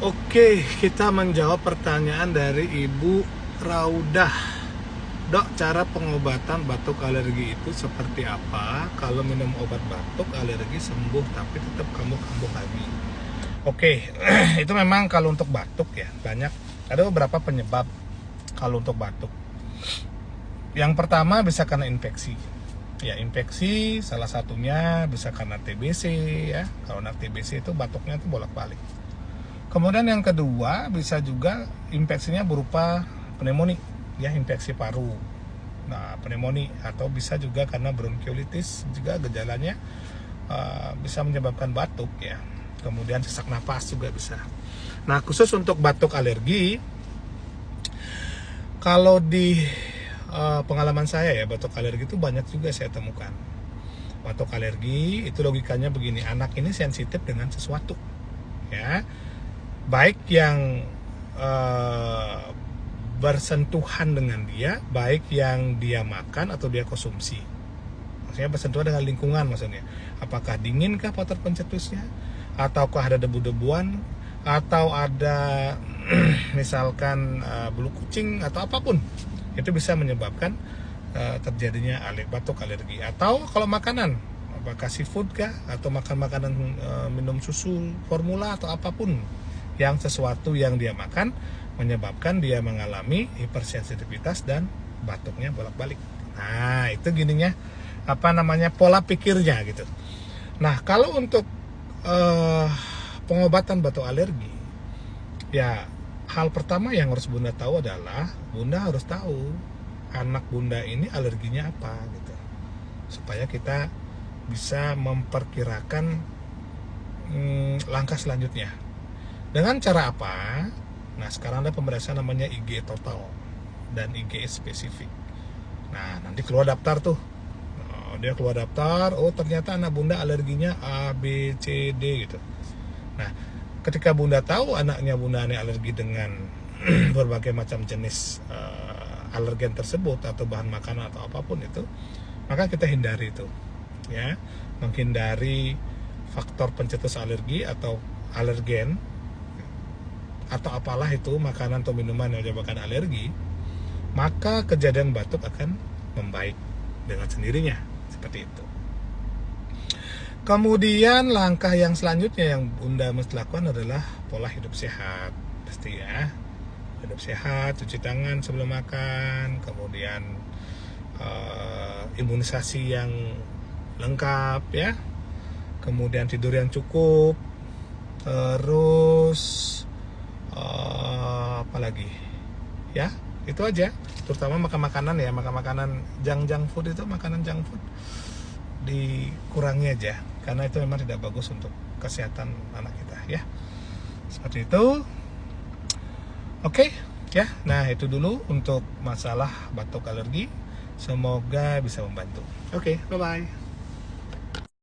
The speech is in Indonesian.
Oke, kita menjawab pertanyaan dari Ibu Raudah. Dok, cara pengobatan batuk alergi itu seperti apa? Kalau minum obat batuk alergi sembuh tapi tetap kambuh-kambuh lagi. Oke, itu memang kalau untuk batuk ya banyak. Ada beberapa penyebab kalau untuk batuk. Yang pertama bisa karena infeksi. Ya, infeksi salah satunya bisa karena TBC ya. Kalau TBC itu batuknya itu bolak-balik. Kemudian yang kedua bisa juga infeksinya berupa pneumonia, ya, infeksi paru. Nah, pneumonia atau bisa juga karena bronkiolitis juga gejalanya bisa menyebabkan batuk ya. Kemudian sesak napas juga bisa. Nah, khusus untuk batuk alergi, kalau di pengalaman saya ya, batuk alergi itu banyak juga saya temukan. Batuk alergi itu logikanya begini, anak ini sensitif dengan sesuatu, ya. Baik yang bersentuhan dengan dia, baik yang dia makan atau dia konsumsi. Maksudnya bersentuhan dengan lingkungan maksudnya. Apakah dinginkah water pencetusnya? Ataukah ada debu-debuan? Atau ada misalkan bulu kucing atau apapun. Itu bisa menyebabkan terjadinya batuk alergi. Atau kalau makanan, apakah seafood kah? Atau makan makanan minum susu, formula atau apapun. Yang sesuatu yang dia makan menyebabkan dia mengalami hipersensitivitas dan batuknya bolak-balik. Nah, itu gininya pola pikirnya gitu. Nah, kalau untuk pengobatan batuk alergi, ya hal pertama yang harus Bunda tahu adalah Bunda harus tahu anak Bunda ini alerginya apa gitu. Supaya kita bisa memperkirakan langkah selanjutnya. Dengan cara apa? Nah, sekarang ada pemeriksaan namanya IgE total dan IgE spesifik. Nah, nanti keluar daftar tuh. Dia keluar daftar, oh ternyata anak Bunda alerginya A, B, C, D gitu. Nah, ketika Bunda tahu anaknya Bunda ini alergi dengan berbagai macam jenis alergen tersebut atau bahan makanan atau apapun itu, maka kita hindari itu. Ya, menghindari faktor pencetus alergi atau alergen atau apalah itu makanan atau minuman yang menyebabkan alergi, maka kejadian batuk akan membaik dengan sendirinya seperti itu. Kemudian langkah yang selanjutnya yang Bunda mesti lakukan adalah pola hidup sehat, pasti ya. Hidup sehat, cuci tangan sebelum makan, kemudian imunisasi yang lengkap ya. Kemudian tidur yang cukup, terus apalagi ya, itu aja. Terutama makan makanan junk food, itu makanan junk food dikurangi aja karena itu memang tidak bagus untuk kesehatan anak kita ya, seperti itu. Oke ya, nah itu dulu untuk masalah batuk alergi, semoga bisa membantu. Oke, bye bye.